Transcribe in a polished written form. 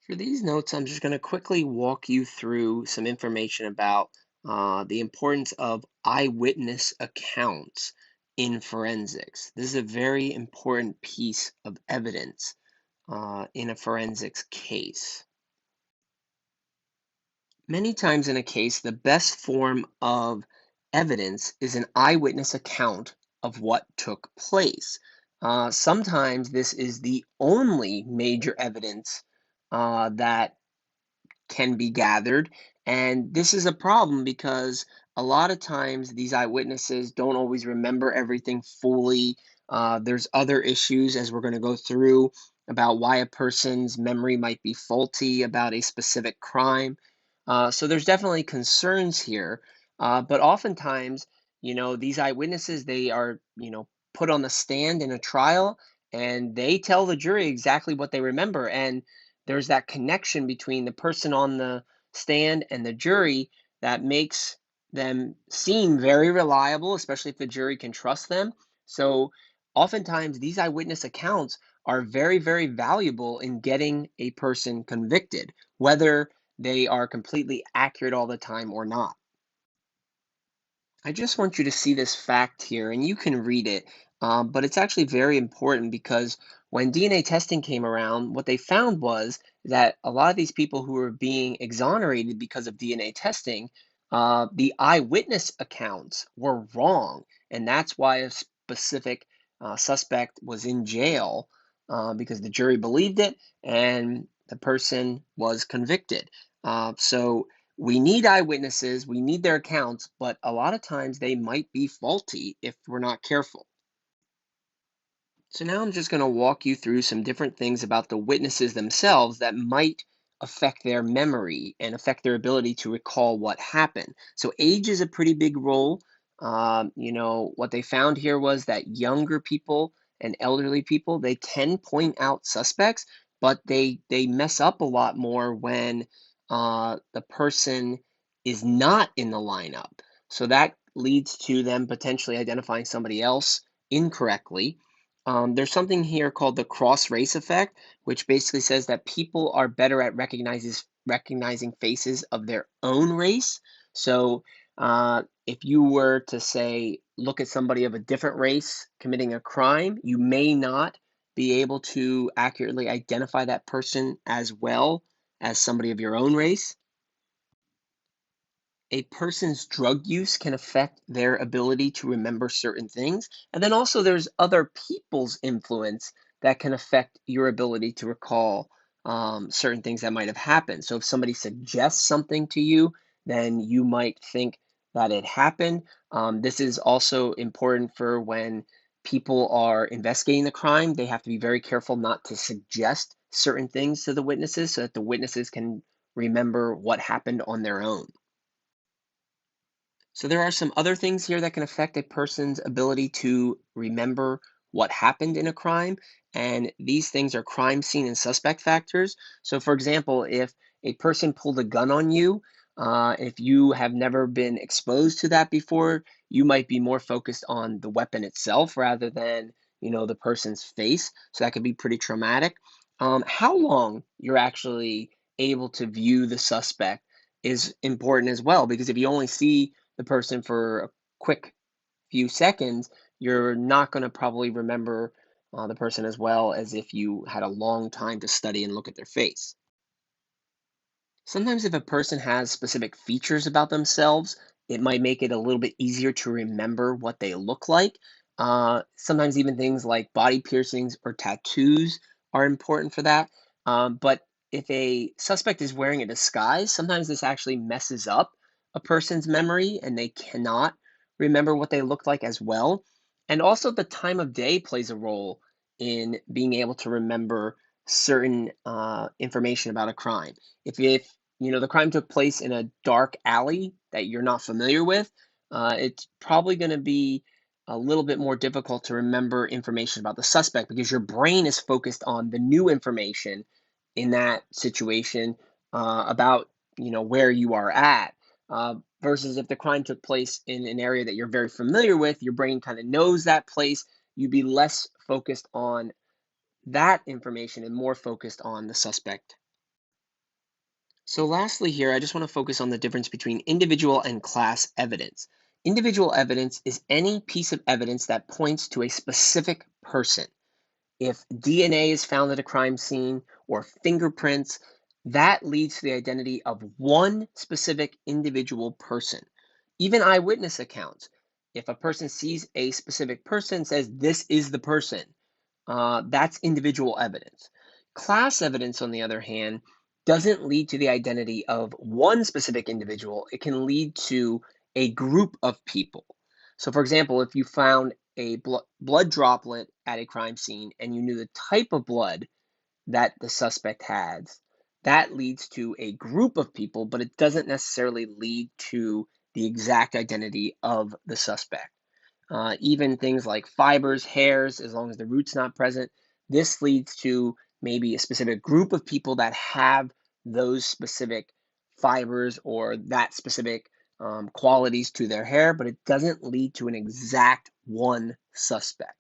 For these notes, I'm just going to quickly walk you through some information about the importance of eyewitness accounts in forensics. This is a very important piece of evidence in a forensics case. Many times in a case, the best form of evidence is an eyewitness account of what took place. Sometimes this is the only major evidence that can be gathered. And this is a problem because a lot of times these eyewitnesses don't always remember everything fully. There's other issues, as we're going to go through, about why a person's memory might be faulty about a specific crime. So there's definitely concerns here. But oftentimes, these eyewitnesses, they are, put on the stand in a trial and they tell the jury exactly what they remember. And there's that connection between the person on the stand and the jury that makes them seem very reliable, especially if the jury can trust them. So, oftentimes, these eyewitness accounts are very, very valuable in getting a person convicted, whether they are completely accurate all the time or not. I just want you to see this fact here, and you can read it, but it's actually very important because when DNA testing came around, what they found was that a lot of these people who were being exonerated because of DNA testing, the eyewitness accounts were wrong, and that's why a specific suspect was in jail because the jury believed it and the person was convicted. So we need eyewitnesses, we need their accounts, but a lot of times they might be faulty if we're not careful. So now I'm just going to walk you through some different things about the witnesses themselves that might affect their memory and affect their ability to recall what happened. So age is a pretty big role. What they found here was that younger people and elderly people, they can point out suspects, but they mess up a lot more when the person is not in the lineup. So that leads to them potentially identifying somebody else incorrectly. There's something here called the cross race effect, which basically says that people are better at recognizing faces of their own race. So, if you were to say, look at somebody of a different race committing a crime, you may not be able to accurately identify that person as well as somebody of your own race. A person's drug use can affect their ability to remember certain things. And then also, there's other people's influence that can affect your ability to recall certain things that might have happened. So, if somebody suggests something to you, then you might think that it happened. This is also important for when people are investigating the crime. They have to be very careful not to suggest certain things to the witnesses so that the witnesses can remember what happened on their own. So there are some other things here that can affect a person's ability to remember what happened in a crime, and these things are crime scene and suspect factors. So, for example, if a person pulled a gun on you, if you have never been exposed to that before, you might be more focused on the weapon itself rather than the person's face. So that could be pretty traumatic. How long you're actually able to view the suspect is important as well, because if you only see the person for a quick few seconds, you're not going to probably remember the person as well as if you had a long time to study and look at their face. Sometimes, if a person has specific features about themselves, it might make it a little bit easier to remember what they look like. Sometimes, even things like body piercings or tattoos are important for that. But if a suspect is wearing a disguise, sometimes this actually messes up a person's memory and they cannot remember what they look like as well. And also, the time of day plays a role in being able to remember certain information about a crime. If the crime took place in a dark alley that you're not familiar with, it's probably going to be a little bit more difficult to remember information about the suspect because your brain is focused on the new information in that situation about where you are at. Versus if the crime took place in an area that you're very familiar with, your brain kind of knows that place. You'd be less focused on that information and more focused on the suspect. So lastly here, I just want to focus on the difference between individual and class evidence. Individual evidence is any piece of evidence that points to a specific person. If DNA is found at a crime scene or fingerprints, that leads to the identity of one specific individual person. Even eyewitness accounts, if a person sees a specific person, says this is the person, that's individual evidence. Class evidence, on the other hand, doesn't lead to the identity of one specific individual. It can lead to a group of people. So, for example, if you found a blood droplet at a crime scene and you knew the type of blood that the suspect has, that leads to a group of people, but it doesn't necessarily lead to the exact identity of the suspect. Even things like fibers, hairs, as long as the root's not present, this leads to maybe a specific group of people that have those specific fibers or that specific qualities to their hair, but it doesn't lead to an exact one suspect.